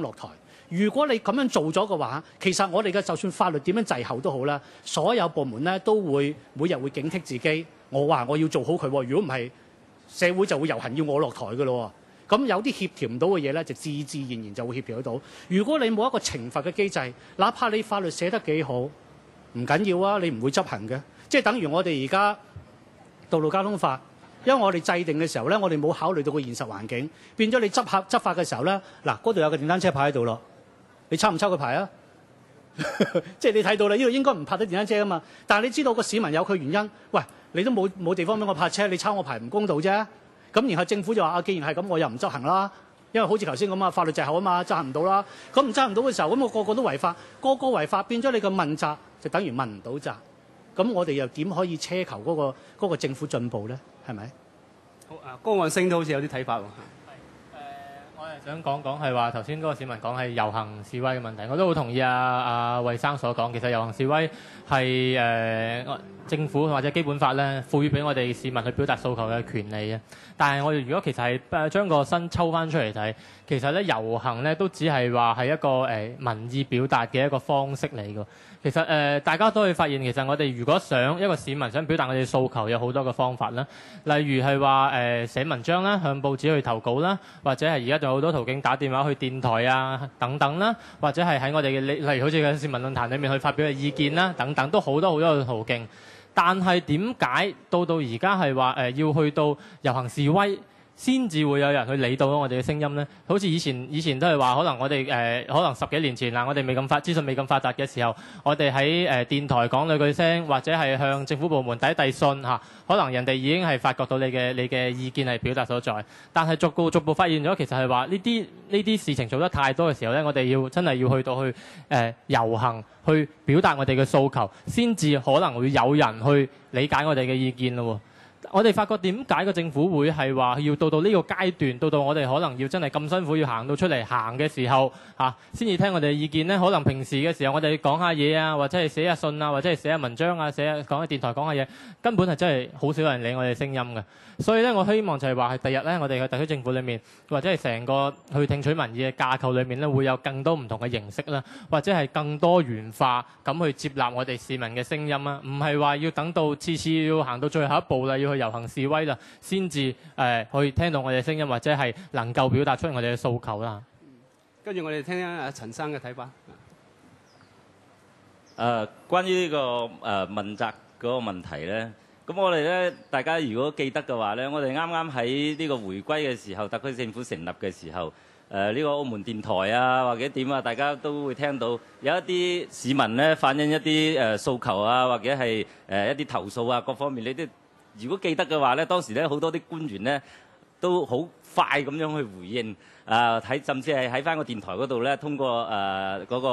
落台。如果你咁樣做咗嘅話，其實我哋嘅就算法律點樣滯後都好啦，所有部門咧都會每日會警惕自己。我話我要做好佢，如果唔係，社會就會遊行要我落台㗎咯。咁有啲協調唔到嘅嘢咧，就自自然然就會協調得到。如果你冇一個懲罰嘅機制，哪怕你法律寫得幾好，唔緊要啊，你唔會執行嘅。即係等於我哋而家道路交通法。因為我哋制定嘅時候咧，我哋冇考慮到個現實環境，變咗你執法嘅時候咧，嗱嗰度有個電單車牌喺度咯，你抽唔抽佢牌啊？即係你睇到啦，呢度應該唔泊得電單車噶嘛，但係你知道個市民有佢原因，喂，你都冇地方俾我泊車，你抄我牌唔公道啫。咁然後政府就話啊，既然係咁，我又唔執行啦，因為好似頭先咁啊，法律滯後啊嘛，執行唔到啦。咁唔執行到嘅時候，咁我個個都違法，個個違法變咗你個問責就等於問唔到責。咁我哋又點可以奢求嗰個政府進步咧？係咪？好啊，江岸星都好似有啲睇法喎。我係想講係話頭先嗰個市民講係遊行示威嘅問題，我都好同意阿衛生所講。其實遊行示威係政府或者基本法咧賦予俾我哋市民去表達訴求嘅權利嘅。但係我哋如果其實係將個身抽翻出嚟睇，其實咧遊行咧都只係話係一個民意表達嘅一個方式嚟㗎。其實大家都可以發現，其實我哋如果想一個市民想表達我哋嘅訴求，有好多個方法啦。例如係話寫文章啦，向報紙去投稿啦，或者係而家仲有好多途徑打電話去電台啊等等啦，或者係喺我哋嘅例如好似嘅市民論壇裏面去發表嘅意見啦等等，都好多嘅途徑。但係點解到而家係話要去到遊行示威先至會有人去理到我哋嘅聲音呢？好似以前都係話，可能我哋可能10幾年前我哋資訊未咁發達嘅時候，我哋喺電台講兩句聲，或者係向政府部門遞信嚇，可能人哋已經係發覺到你嘅意見係表達所在。但係逐步發現咗，其實係話呢啲事情做得太多嘅時候呢，我哋真係要去到遊行去表達我哋嘅訴求，先至可能會有人去理解我哋嘅意見咯。我哋發覺點解個政府會係話要到呢個階段，到我哋可能要真係咁辛苦要行到出嚟行嘅時候先至聽我哋嘅意見呢？可能平時嘅時候我哋講下嘢啊，或者係寫下信啊，或者係寫下文章啊，講喺電台講下嘢，根本係真係好少人理我哋聲音嘅。所以咧，我希望就係話係第日咧，我哋嘅特區政府裏面，或者係成個去聽取民意嘅架構裏面咧，會有更多唔同嘅形式啦，或者係更多元化咁去接納我哋市民嘅聲音啦，唔係話要等到次次要行到最後一步啦，要去遊行示威啦，先至去聽到我哋嘅聲音，或者係能夠表達出我哋嘅訴求啦。跟住我哋聽聽阿陳生嘅睇法。關於呢個問責嗰個問題咧。咁我哋咧，大家如果記得嘅話咧，我哋啱啱喺呢個回歸嘅時候，特區政府成立嘅時候，呢個澳門電台啊，或者點啊，大家都會聽到有一啲市民咧反映一啲訴求啊，或者係一啲投訴啊，各方面你都如果記得嘅話咧，當時咧好多啲官員咧都好快咁樣去回應。甚至係喺翻個電台嗰度咧，通過嗰個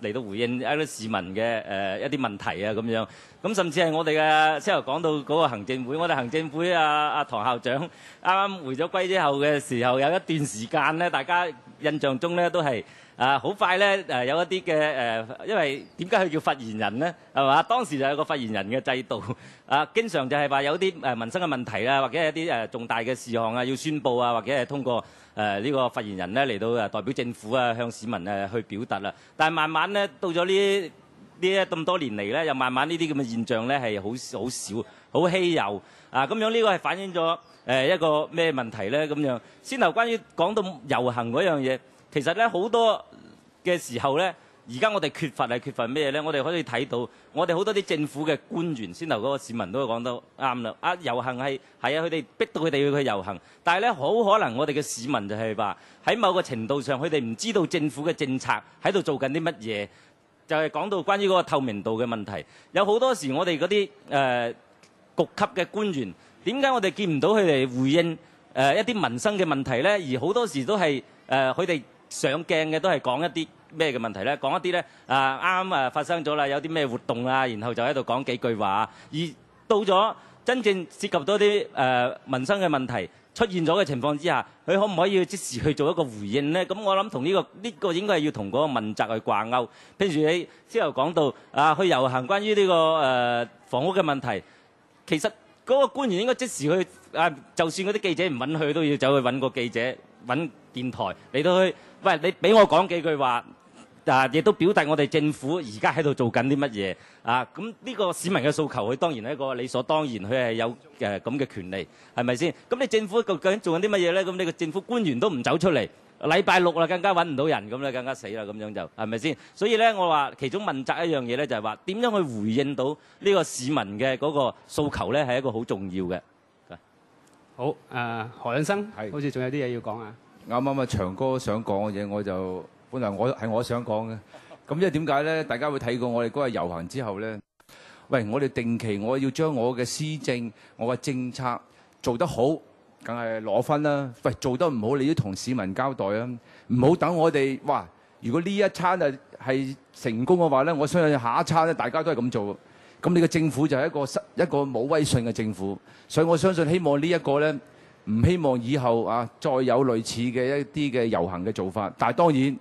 嚟到回應一啲市民嘅一啲問題啊咁樣。咁甚至係我哋嘅先頭講到嗰個行政會，我哋行政會阿唐校長啱啱回咗歸之後嘅時候，有一段時間咧，大家印象中咧都係好快咧有一啲嘅因為點解佢叫發言人咧？係嘛？當時就有個發言人嘅制度，經常就係話有啲民生嘅問題啊，或者係一啲重大嘅事項啊要宣佈啊，或者係通過呢個發言人咧嚟到代表政府啊向市民去表達啦。但係慢慢咧到咗呢咁多年嚟咧，又慢慢呢啲咁嘅現象咧係好少、好稀有咁樣。呢個係反映咗一個咩問題咧？咁樣先頭關於講到遊行嗰樣嘢，其實咧好多嘅時候咧，而家我哋缺乏咩咧？我哋可以睇到，我哋好多啲政府嘅官員，先頭嗰個市民都講得啱啦。遊行係佢哋逼到佢哋要去遊行，但係咧好可能我哋嘅市民就係話喺某個程度上，佢哋唔知道政府嘅政策喺度做緊啲乜嘢。就係講到關於嗰個透明度嘅問題，有好多時我哋嗰啲局級嘅官員，點解我哋見唔到佢哋回應一啲民生嘅問題咧？而好多時都係佢哋上鏡嘅都係講一啲咩嘅問題咧？講一啲咧啱發生咗啦，有啲咩活動啊，然後就喺度講幾句話，而到咗真正涉及到啲民生嘅問題出現咗嘅情況之下，佢可唔可以即時去做一個回應呢？咁我諗同呢個應該係要同嗰個問責去掛鈎。譬如你之後講到去遊行關於呢個房屋嘅問題，其實嗰個官員應該即時去就算嗰啲記者唔揾佢，都要走去揾個記者揾電台嚟到去喂，你俾我講幾句話。亦都表達我哋政府而家喺度做緊啲乜嘢啊？咁呢個市民嘅訴求，佢當然係一個理所當然，佢係有咁嘅權利，係咪先？咁你政府究竟做緊啲乜嘢咧？咁你個政府官員都唔走出嚟，禮拜六啦更加揾唔到人，咁咧更加死啦，咁樣就係咪先？所以咧，我話其中問責一樣嘢咧，就係話點樣去回應到呢個市民嘅嗰個訴求咧，係一個好重要嘅。好，何引生，好似仲有啲嘢要講啊。啱長哥想講嘅嘢，我就。本來我想講嘅，咁因為點解咧？大家會睇過我哋嗰日遊行之後咧，喂，我哋定期我要將我嘅施政、我嘅政策做得好，梗係攞分啦。喂，做得唔好，你都同市民交代啊！唔好等我哋，哇！如果呢一餐係成功嘅話咧，我相信下一餐咧大家都係咁做。咁你嘅政府就係一個冇威信嘅政府，所以我相信希望呢一個咧，唔希望以後再有類似嘅一啲嘅遊行嘅做法。但係當然。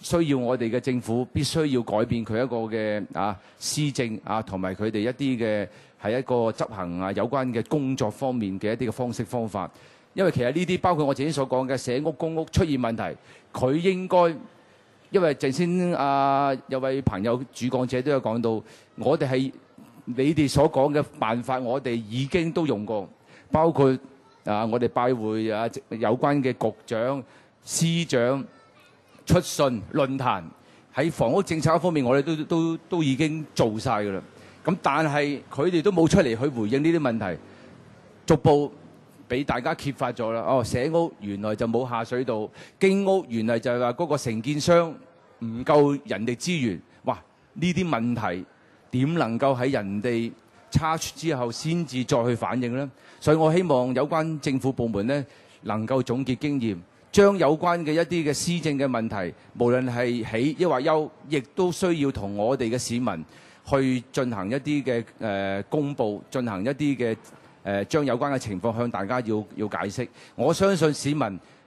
需要我哋嘅政府必須要改變佢一個嘅施政同埋佢哋一啲嘅係一個執行有關嘅工作方面嘅一啲嘅方式方法。因為其實呢啲包括我自己所講嘅社屋公屋出現問題，佢應該因為頭先有位朋友主講者都有講到，我哋係你哋所講嘅辦法，我哋已經都用過，包括我哋拜會有關嘅局長、司長。出信論壇喺房屋政策方面，我哋都已經做晒㗎啦。咁但係佢哋都冇出嚟去回應呢啲問題，逐步俾大家揭發咗啦。哦，社屋原來就冇下水道，經屋原來就係話嗰個承建商唔夠人力資源。哇！呢啲問題點能夠喺人哋查出之後先至再去反映呢？所以我希望有關政府部門呢能夠總結經驗。將有關嘅一啲嘅施政嘅問題，無論係起抑或憂，亦都需要同我哋嘅市民去進行一啲嘅公佈，進行一啲嘅將有關嘅情況向大家要解釋。我相信市民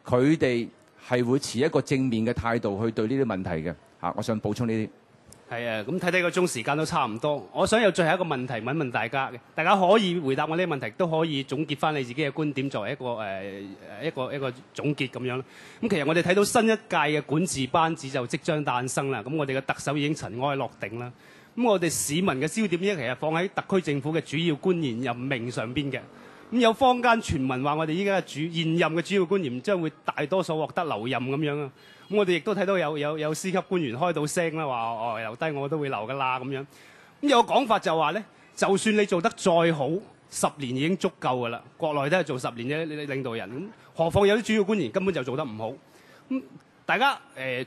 佢哋係會持一個正面嘅態度去對呢啲問題嘅。我想補充呢啲。係啊，咁睇個鐘時間都差唔多，我想有最後一個問題問大家嘅，大家可以回答我呢個問題，都可以總結翻你自己嘅觀點，作為一個總結咁樣啦。咁其實我哋睇到新一屆嘅管治班子就即將誕生啦，咁我哋嘅特首已經塵埃落定啦。咁我哋市民嘅焦點呢，其實放喺特區政府嘅主要官員任命上邊嘅。咁有坊間傳聞話我哋依家現任嘅主要官員將會大多數獲得留任咁樣啊。咁我哋亦都睇到有司級官員開到聲啦，話留低我都會留噶啦咁樣。咁有個講法就話咧，就算你做得再好，10年已經足夠噶啦。國內都係做10年嘅領導人，咁何況有啲主要官員根本就做得唔好。咁大家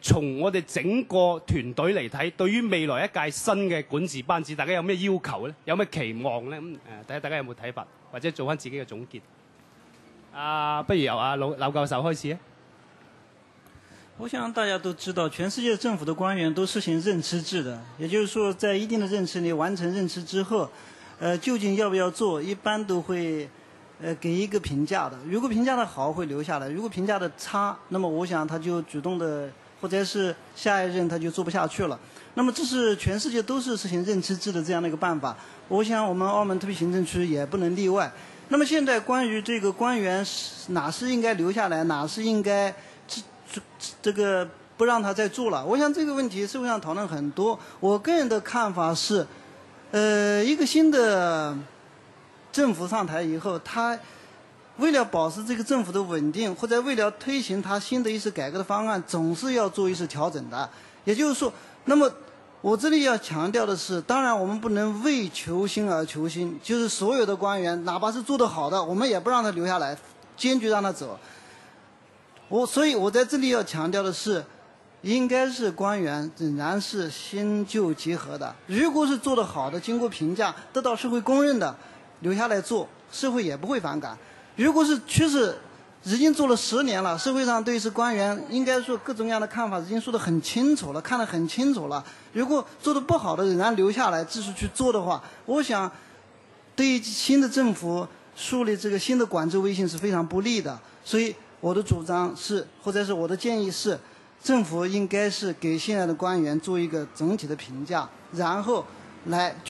從我哋整個團隊嚟睇，對於未來一屆新嘅管治班子，大家有咩要求咧？有咩期望咧？咁睇下大家有冇睇法，或者做翻自己嘅總結。不如由劉教授開始啊。我想大家都知道，全世界政府的官员都实行任期制的，也就是说，在一定的任期内完成任期之后，究竟要不要做，一般都会给一个评价的。如果评价的好，会留下来；如果评价的差，那么我想他就主动的，或者是下一任他就做不下去了。那么这是全世界都是实行任期制的这样的一个办法，我想我们澳门特别行政区也不能例外。那么现在关于这个官员哪是应该留下来，哪是应该这个不让他再做了，我想这个问题社会上讨论很多。我个人的看法是，一个新的政府上台以后，他为了保持这个政府的稳定，或者为了推行他新的一些改革的方案，总是要做一些调整的。也就是说，那么我这里要强调的是，当然我们不能为求新而求新，就是所有的官员，哪怕是做得好的，我们也不让他留下来，坚决让他走。所以我在这里要强调的是，应该是官员仍然是新旧结合的。如果是做得好的，经过评价得到社会公认的，留下来做，社会也不会反感。如果是确实已经做了10年了，社会上对是官员应该说各种各样的看法已经说得很清楚了，看得很清楚了。如果做得不好的仍然留下来继续去做的话，我想对于新的政府树立这个新的管制威信是非常不利的。所以我的主张是，或者是我的建议是，政府应该是给现在的官员做一个整体的评价，然后来